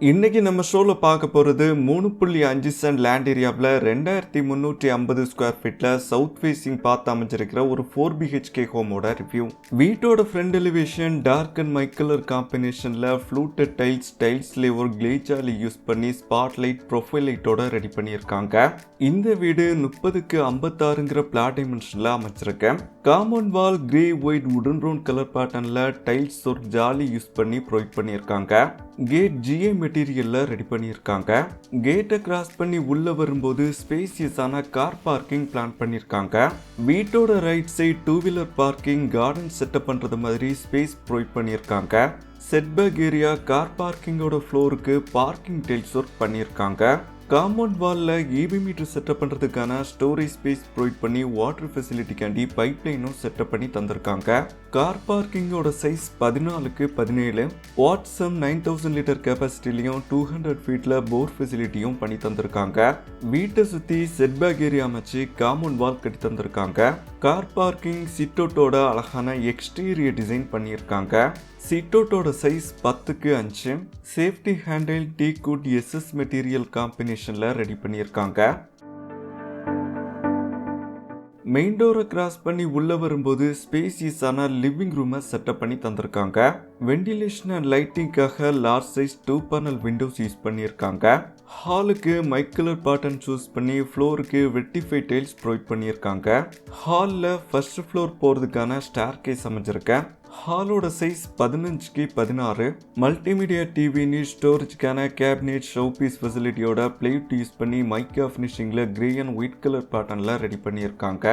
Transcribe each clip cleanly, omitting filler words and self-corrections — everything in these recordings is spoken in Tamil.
இன்னைக்கு நம்ம ஷோல பார்க்க போறது 3.5 சென்ட் லேண்ட் ஏரியாவில் 2350 ஸ்கொயர் ஃபீட்ல சவுத் ஃபேசிங் பார்த்து அமைஞ்சிருக்கிற ஒரு 4BHK ஹோமோட ரிவ்யூ. வீட்டோட ஃப்ரண்ட் எலிவேஷன் டார்க் அண்ட் மை கலர் காம்பினேஷன்ல ஃப்ளூட்டட் டைல்ஸ்லேயே ஒரு கிளேஜாலி யூஸ் பண்ணி ஸ்பாட் லைட் ப்ரொஃபைல் லைட்டோட ரெடி பண்ணியிருக்காங்க. இந்த வீடு 30x56 பிளாட் டைமென்ஷன்ல அமைச்சிருக்கேன். காம்பவுண்ட் வால் கிரே ஒயிட் உடன் ப்ரௌன் கலர் பேட்டர்ன்ல டைல்ஸ் ஒரு ஜாலி யூஸ் பண்ணி ப்ரொவைட் பண்ணியிருக்காங்க. கேட் GA மெட்டீரியல்ல ரெடி பண்ணியிருக்காங்க. கேட்டை கிராஸ் பண்ணி உள்ள வரும்போது ஸ்பேசியஸான கார் பார்க்கிங் பிளான் பண்ணியிருக்காங்க. வீட்டோட right side 2 wheeler parking garden setup பண்றது மாதிரி ஸ்பேஸ் ப்ரொவைட் பண்ணியிருக்காங்க. செட்பேக் ஏரியா கார் பார்க்கிங்கோட ஃப்ளோருக்கு பார்க்கிங் டைல்ஸ் ஒர்க் பண்ணியிருக்காங்க. காம்பவுண்ட் வால்ல EB மீட்டர் செட்டப் பண்றதுக்கான ஸ்டோரேஜ் ஸ்பேஸ் ப்ரொவைட் பண்ணி வாட்டர் ஃபெசிலிட்டிக்காண்டி பைப் லைனும் செட்டப் பண்ணி தந்திருக்காங்க. கார் பார்க்கிங்கோட சைஸ் 14x17, வாட்ஸம் 9000 லிட்டர் கெப்பாசிட்டிலையும் 200 ஃபீட்ல போர் ஃபெசிலிட்டியும் பண்ணி தந்திருக்காங்க. வீட்டை சுத்தி செட்பேக் ஏரியா அமைச்சு காம்பவுண்ட் வால் கட்டி தந்திருக்காங்க. கார் பார்க்கிங் சிட்டோட்டோட அழகான எக்ஸ்டீரியர் டிசைன் பண்ணியிருக்காங்க. சிட்டோட்டோட size 10x5, safety handle teakwood SS material காம்பினேஷன்ல ரெடி பண்ணியிருக்காங்க. மெயின் டோரை கிராஸ் பண்ணி உள்ள வரும்போது ஸ்பேசியஸான லிவிங் ரூமை செட்டப் பண்ணி தந்திருக்காங்க. வெண்டிலேஷன் அண்ட் லைட்டிங்காக large size 2 panel windows use பண்ணியிருக்காங்க. ஹாலுக்கு மைக் கலர் பேட்டர்ன் சூஸ் பண்ணி ஃப்ளோருக்கு வெட்டிஃபை டைல்ஸ் ப்ரொவைட் பண்ணியிருக்காங்க. ஹாலில் ஃபர்ஸ்ட் ஃப்ளோர் போகிறதுக்கான ஸ்டேர் கேஸ் அமைஞ்சிருக்கேன். ஹாலோட சைஸ் 15x16, மல்டிமீடியா டிவி ஸ்டோரேஜ்க்கான கேபினெட் ஷோ பீஸ் ஃபெசிலிட்டியோட பிளேட் யூஸ் பண்ணி மைக்கா ஃபினிஷிங்ல கிரே அண்ட் ஒயிட் கலர் பேட்டர்ன்ல ரெடி பண்ணியிருக்காங்க.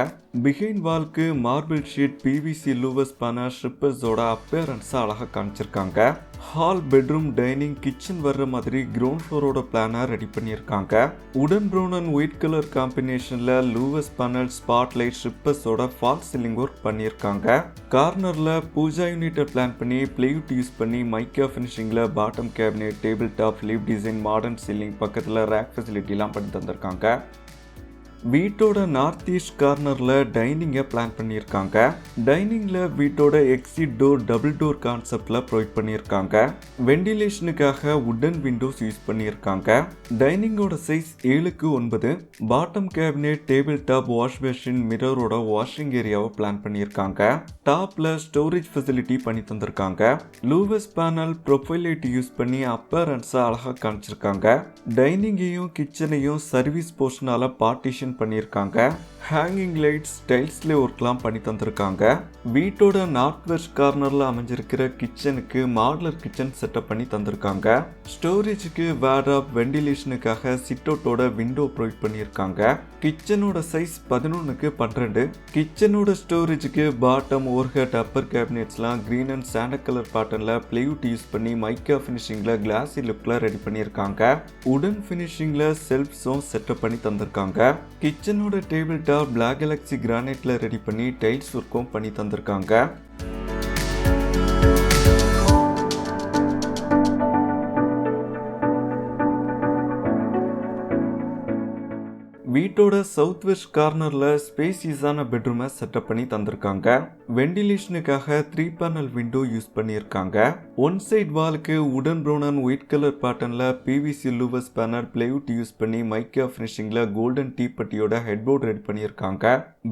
பிஹைண்ட் வால்க்கு மார்பிள் ஷீட் PVC லூவஸ் பண்ண ஷிப்பர்ஸோட அப்பேரன்ஸ் அழகாக காமிச்சிருக்காங்க. ஹால் பெட்ரூம் டைனிங் கிச்சன் வர்ற மாதிரி கிரவுண்ட் ஃப்ளோரோட பிளானை ரெடி பண்ணியிருக்காங்க. உடன் ப்ரௌன் அண்ட் ஒயிட் கலர் காம்பினேஷன்ல லூவஸ் பேனல் ஸ்பாட் லைட் ஷிப்பர்ஸோட ஃபால் சீலிங் ஒர்க் பண்ணியிருக்காங்க. கார்னர்ல பூஜா யூனிட்டை பிளான் பண்ணி பிளேவுட் யூஸ் பண்ணி மைக்கா ஃபினிஷிங்ல பாட்டம் கேபினெட் டேபிள் டாப் லீவ் டிசைன் மாடர்ன் சீலிங் பக்கத்தில் ரேக் ஃபெசிலிட்டிலாம் பண்ணி தந்திருக்காங்க. வீட்டோட நார்த் ஈஸ்ட் கார்னர்ல டைனிங்கை பிளான் பண்ணியிருக்காங்க. டைனிங்ல வீட்டோட எக்ஸிட் டோர் டபுள் டோர் கான்செப்ட்ல ப்ரொவைட் பண்ணியிருக்காங்க. வெண்டிலேஷனுக்காக உடன் விண்டோஸ் யூஸ் பண்ணியிருக்காங்க. டைனிங்கோட size 7x9, bottom cabinet table top wash basin மிரரோட வாஷிங் ஏரியாவை பிளான் பண்ணியிருக்காங்க. டாப்ல ஸ்டோரேஜ் ஃபெசிலிட்டி பண்ணி தந்திருக்காங்க. Louvres panel profile light use பண்ணி அப்பேரன்ஸை அழகாக காமிச்சிருக்காங்க. டைனிங்கையும் கிச்சனையும் சர்வீஸ் போர்ஷனால பார்ட்டிஷன் பண்ணியிருக்காங்க. ஹேங்கிங் லைட்ஸ் டைல்ஸ்ல ஒர்க்லாம் பண்ணி தந்திருக்காங்க. வீட்டோட நார்த் வெஸ்ட் கார்னர்ல அமைஞ்சிருக்கிற கிச்சனுக்கு மாடுலர் கிச்சன் செட்டப் பண்ணி தந்திருக்காங்க. ஸ்டோரேஜுக்கு வேர்டாப் வெண்டிலேஷனுக்காக சிட்டோட்டோட விண்டோ ப்ரொவைட் பண்ணியிருக்காங்க. கிச்சனோட சைஸ் 11x12. கிச்சனோட ஸ்டோரேஜுக்கு பாட்டம் ஓவர்ஹெட் அப்பர் கேபினெட்ஸ்லாம் கிரீன் அண்ட் சாண்டல் கலர் பேட்டர்ன்ல பிளேவுட் யூஸ் பண்ணி மைக்கா ஃபினிஷிங்ல கிளாஸி லுக்ல ரெடி பண்ணியிருக்காங்க. உடன் ஃபினிஷிங்ல செல்ஃப்ஸும் செட்டப் பண்ணி தந்திருக்காங்க. கிச்சனோட டேபிள் டாப் பிளாக் கேலக்ஸி கிரானைட்ல ரெடி பண்ணி டைல்ஸ் ஒர்க்கும் பண்ணி தந்திருக்காங்க. வீட்டோட சவுத் வெஸ்ட் கார்னர்ல ஸ்பேசியஸான பெட்ரூமை செட்டப் பண்ணி தந்திருக்காங்க. வெண்டிலேஷனுக்காக 3 பேனல் விண்டோ யூஸ் பண்ணியிருக்காங்க. ஒன் சைட் வாலுக்கு உடன் ப்ரௌன் அண்ட் ஒயிட் கலர் பேட்டர்ன்ல PVC louvres panel plywood use பண்ணி மைக்கா ஃபினிஷிங்ல கோல்டன் டீ பட்டியோட ஹெட்போர்ட் ரெடி பண்ணியிருக்காங்க.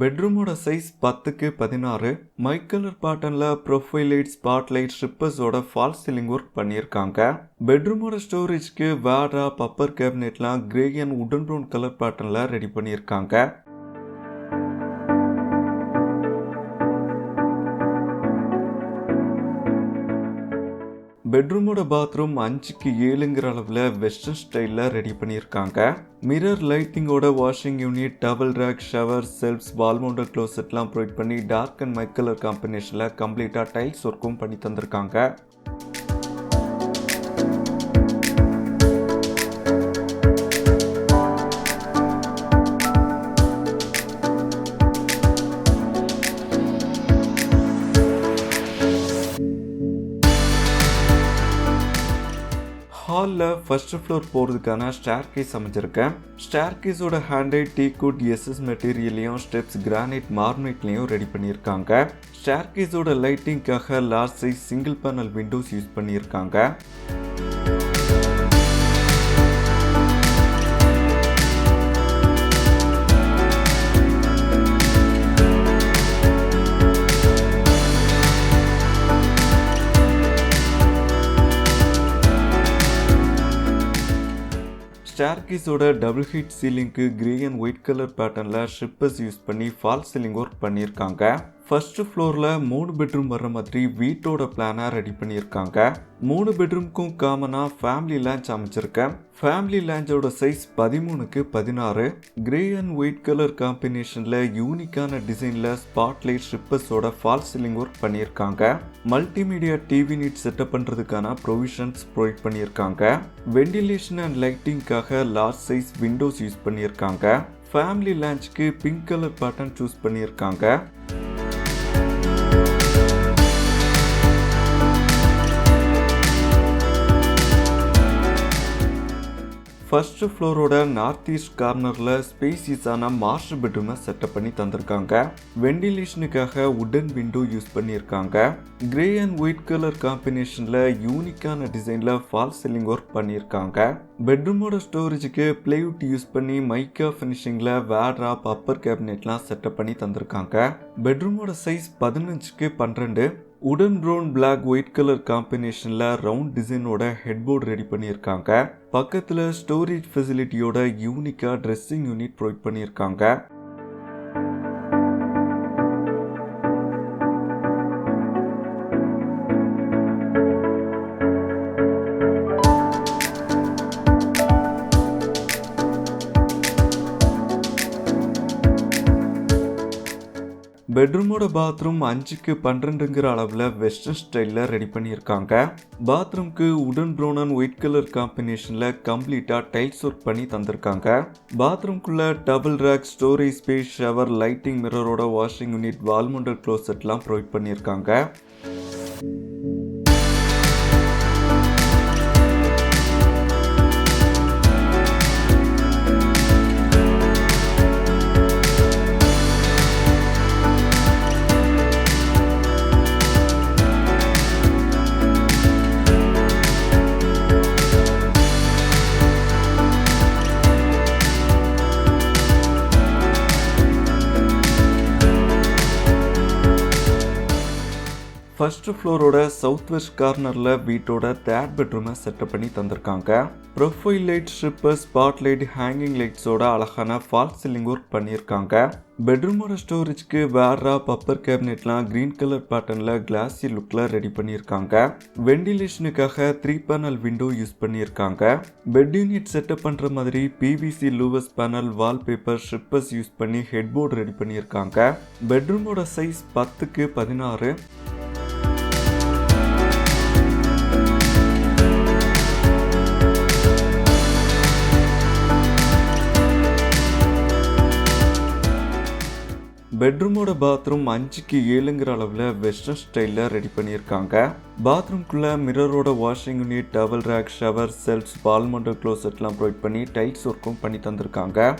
பெட்ரூமோட சைஸ் 10x16, மைக் கலர் பேட்டர்ன்ல ப்ரொஃபைல் லைட் ஸ்பாட் லைட் ஷிப்பர்ஸோட ஃபால் சீலிங் ஒர்க் பண்ணியிருக்காங்க. பெட்ரூமோட ஸ்டோரேஜ்க்கு வேர்டாப் அப்பர் கேபினெட்லாம் கிரே அண்ட் உடன் ப்ரௌன் கலர் பேட்டர்ன்ல ரெடி பண்ணியிருக்காங்க. பெட்ரூமோட பாத்ரூம் 5x7 அளவில் வெஸ்டர்ன் ஸ்டைலில் ரெடி பண்ணியிருக்காங்க. Mirror லைட்டிங்கோட washing unit towel rack shower shelves wall mounted க்ளோசெட்லாம் ப்ரொவைட் பண்ணி டார்க் அண்ட் மைக் கலர் காம்பினேஷனில் கம்ப்ளீட்டாக டைல்ஸ் ஒர்க்கும் பண்ணி தந்திருக்காங்க. ஹாலில் ஃபர்ஸ்ட் ஃப்ளோர் போகிறதுக்கான ஸ்டேர் கேஸ் அமைஞ்சிருக்கேன். ஸ்டேர் கேஸோட ஹேண்டில் டீக்குட் SS மெட்டீரியலையும் ஸ்டெப்ஸ் கிரானைட் மார்பனைட்லையும் ரெடி பண்ணியிருக்காங்க. ஸ்டேர் கேஸோட லைட்டிங்காக large size single panel windows use பண்ணியிருக்காங்க. ஸ்டேர்கேஸோட டபுள் ஹைட் சீலிங்க்கு கிரே அண்ட் ஒயிட் கலர் பேட்டர்ன்ல ஷிப்பர்ஸ் யூஸ் பண்ணி ஃபால் சீலிங் ஒர்க் பண்ணியிருக்காங்க. ஃபர்ஸ்ட் ஃப்ளோரில் 3 பெட்ரூம் வர்ற மாதிரி வீட்டோட பிளானை ரெடி பண்ணியிருக்காங்க. 3 பெட்ரூம்க்கும் காமனாக ஃபேமிலி லான்ச் அமைச்சிருக்கேன். ஃபேமிலி லான்ச்சோட சைஸ் 13க்கு 16. கிரே அண்ட் ஒயிட் கலர் காம்பினேஷனில் யூனிக்கான டிசைனில் ஸ்பாட்லைட் ஷிப்பர்ஸோட ஃபால் சீலிங் ஒர்க் பண்ணியிருக்காங்க. மல்டிமீடியா டிவி நீட் செட்டப் பண்ணுறதுக்கான ப்ரொவிஷன்ஸ் ப்ரொவைட் பண்ணியிருக்காங்க. வெண்டிலேஷன் அண்ட் லைட்டிங்காக லார்ஜ் சைஸ் விண்டோஸ் யூஸ் பண்ணியிருக்காங்க. ஃபேமிலி லான்ச்சுக்கு பிங்க் கலர் பேட்டர்ன் சூஸ் பண்ணியிருக்காங்க. ஃபர்ஸ்ட் ஃப்ளோரோட நார்த் ஈஸ்ட் கார்னரில் ஸ்பேசியஸான மாஸ்டர் பெட்ரூமை செட்டப் பண்ணி தந்திருக்காங்க. வெண்டிலேஷனுக்காக வுடன் விண்டோ யூஸ் பண்ணியிருக்காங்க. கிரே அண்ட் ஒயிட் கலர் காம்பினேஷனில் யூனிக்கான டிசைனில் ஃபால் சீலிங் ஒர்க் பண்ணியிருக்காங்க. பெட்ரூமோட ஸ்டோரேஜுக்கு பிளைவுட் யூஸ் பண்ணி மைக்கா ஃபினிஷிங்கில் வேர்ட்ராப் அப்பர் கேபினெட்லாம் செட்டப் பண்ணி தந்திருக்காங்க. பெட்ரூமோட சைஸ் 15க்கு 12. உடன் ப்ரௌன் பிளாக் ஒயிட் கலர் காம்பினேஷனில் ரவுண்ட் டிசைனோட ஹெட்போர்ட் ரெடி பண்ணியிருக்காங்க. பக்கத்தில் ஸ்டோரேஜ் ஃபெசிலிட்டியோட யூனிக்காக ட்ரெஸ்ஸிங் யூனிட் ப்ரொவைட் பண்ணியிருக்காங்க. பெட்ரூமோட பாத்ரூம் 5க்கு 12ங்கிற அளவில் வெஸ்டர்ன் ஸ்டைலில் ரெடி பண்ணியிருக்காங்க. பாத்ரூம்க்கு உடன் ப்ரௌன் அண்ட் ஒயிட் கலர் காம்பினேஷனில் கம்ப்ளீட்டாக டைல்ஸ் ஒர்க் பண்ணி தந்திருக்காங்க. பாத்ரூம்குள்ளே double rack, storage space, shower, lighting, மிரரோட வாஷிங் யூனிட், வால் மவுண்டட் க்ளோசெட்லாம் ப்ரொவைட் பண்ணியிருக்காங்க. ஃபர்ஸ்ட் ஃப்ளோரோட சவுத் வெஸ்ட் கார்னரில் வீட்டோட 3rd பெட்ரூமை செட்டப் பண்ணி தந்திருக்காங்க. Profile light, stripper, spot light, hanging லைட்ஸோட அழகான ஃபால் சீலிங் ஒர்க் பண்ணியிருக்காங்க. பெட்ரூமோட ஸ்டோரேஜ்க்கு வேர்ட்ராப் அப்பர் கேபினெட்லாம் கிரீன் கலர் பேட்டர்னில் கிளாஸி லுக்கில் ரெடி பண்ணியிருக்காங்க. வெண்டிலேஷனுக்காக 3 பேனல் விண்டோ யூஸ் பண்ணியிருக்காங்க. பெட் யூனிட் செட்டப் பண்ணுற மாதிரி PVC louvres panel, wallpaper, ஸ்ட்ரிப்பர்ஸ் use பண்ணி ஹெட்போர்ட் ரெடி பண்ணியிருக்காங்க. பெட்ரூமோட சைஸ் 10க்கு 16. பெட்ரூமோட பாத்ரூம் 5க்கு 7ங்கிற அளவில் வெஸ்டர்ன் ஸ்டைலில் ரெடி பண்ணியிருக்காங்க. பாத்ரூம்குள்ளே மிரரோட washing unit, towel rack, shower, shelves, wall mounted க்ளோசெட்லாம் ப்ரொவைட் பண்ணி டைல்ஸ் ஒர்க்கும் பண்ணி தந்திருக்காங்க.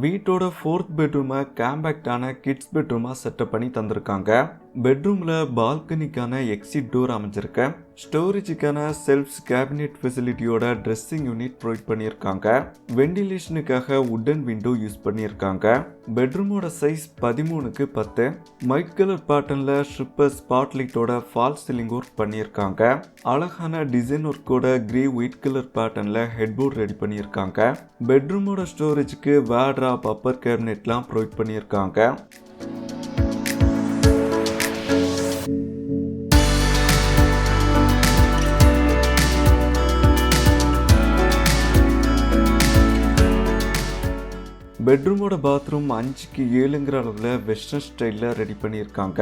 வீட்டோட 4th பெட்ரூமை காம்பேக்டான கிட்ஸ் பெட்ரூமாக செட்டப் பண்ணி தந்திருக்காங்க. பெட்ரூமில் பால்கனிக்கான எக்ஸிட் டோர் அமைஞ்சிருக்க. ஸ்டோரேஜுக்கான செல்ஃப்ஸ், கேபினெட் ஃபெசிலிட்டியோட ட்ரெஸ்ஸிங் யூனிட் ப்ரொவைட் பண்ணியிருக்காங்க. வெண்டிலேஷனுக்காக வுடன் விண்டோ யூஸ் பண்ணியிருக்காங்க. பெட்ரூமோட சைஸ் 13க்கு 10. ஒயிட் கலர் பேட்டர்னில் ஸ்ட்ரிப்பர், ஸ்பாட்லைட்டோட ஃபால் சீலிங் ஒர்க் பண்ணியிருக்காங்க. அழகான டிசைன் ஒர்க்கோட கிரே ஒயிட் கலர் பேட்டர்னில் ஹெட்போர்ட் ரெடி பண்ணியிருக்காங்க. பெட்ரூமோட ஸ்டோரேஜுக்கு வேர்ட்ராப் அப்பர் கேபினெட்லாம் ப்ரொவைட் பண்ணியிருக்காங்க. பெட்ரூமோட பாத்ரூம் 5க்கு 7ங்கிற அளவில் வெஸ்டர்ன் ஸ்டைலில் ரெடி பண்ணியிருக்காங்க.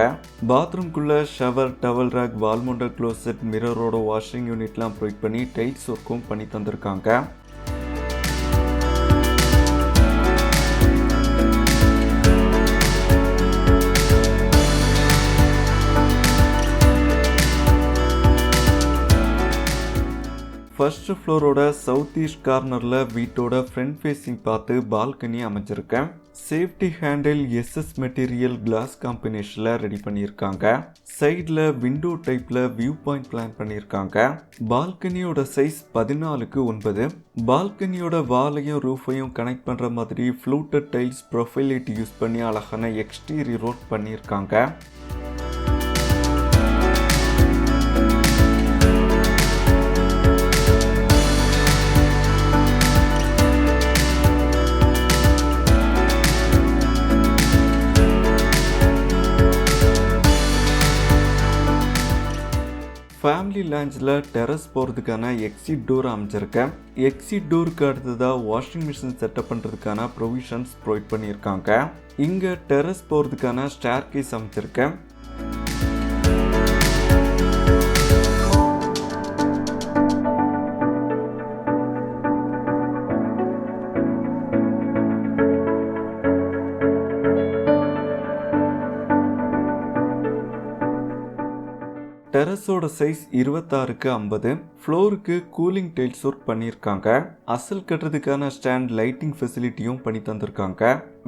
பாத்ரூம்குள்ளே shower, towel rack, wall mounted closet, மிரரோட வாஷிங் யூனிட்லாம் ப்ரொவைட் பண்ணி டைல்ஸ் ஒர்க்கும் பண்ணி தந்திருக்காங்க. ஃபர்ஸ்ட் ஃப்ளோரோட சவுத் ஈஸ்ட் கார்னரில் வீட்டோட ஃப்ரண்ட் ஃபேஸிங் பார்த்து பால்கனி அமைஞ்சிருக்கேன். Safety handle SS material glass காம்பினேஷனில் ரெடி பண்ணியிருக்காங்க. சைடில் விண்டோ டைப்பில் வியூ பாயிண்ட் பிளான் பண்ணியிருக்காங்க. பால்கனியோட சைஸ் 14x9. பால்கனியோட வாலையும் ரூஃபையும் கனெக்ட் பண்ணுற மாதிரி fluted tiles profile light use பண்ணி அழகான எக்ஸ்டீரியர் ஒர்க் பண்ணியிருக்காங்க. ஃபேமிலி லான்ச்சில் டெரஸ் போகிறதுக்கான எக்ஸிட் டோர் அமைச்சிருக்கேன். எக்ஸிட் டோருக்கு அடுத்ததாக வாஷிங் மிஷின் செட்டப் பண்ணுறதுக்கான ப்ரொவிஷன்ஸ் ப்ரொவைட் பண்ணியிருக்காங்க. இங்கே டெரஸ் போகிறதுக்கான ஸ்டேர் கேஸ் அமைச்சிருக்கேன். டெரஸோட சைஸ் 26x50. ஃப்ளோருக்கு கூலிங் டைல்ஸ் ஒர்க் பண்ணியிருக்காங்க. அசல் கட்டுறதுக்கான ஸ்டாண்ட் லைட்டிங் ஃபெசிலிட்டியும் பண்ணி தந்திருக்காங்க.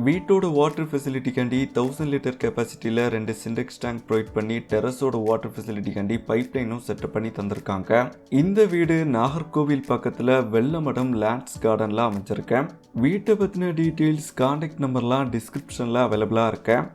வீட்டோட வாட்டர் ஃபெசிலிட்டிக்காண்டி 1000 லிட்டர் கெப்பாசிட்டியில் 2 சிண்டெக்ஸ் டேங்க் ப்ரொவைட் பண்ணி டெரஸோட வாட்டர் ஃபெசிலிட்டிக்காண்டி பைப் லைனும் செட்டப் பண்ணி தந்திருக்காங்க. இந்த வீடு நாகர்கோவில் பக்கத்தில் வெள்ளமடம் லேண்ட்ஸ் கார்டனில் அமைச்சிருக்கேன். வீட்டை பற்றின டீட்டெயில்ஸ் கான்டாக்ட் நம்பர்லாம் டிஸ்கிரிப்ஷனில் அவைலபிளாக இருக்கேன்.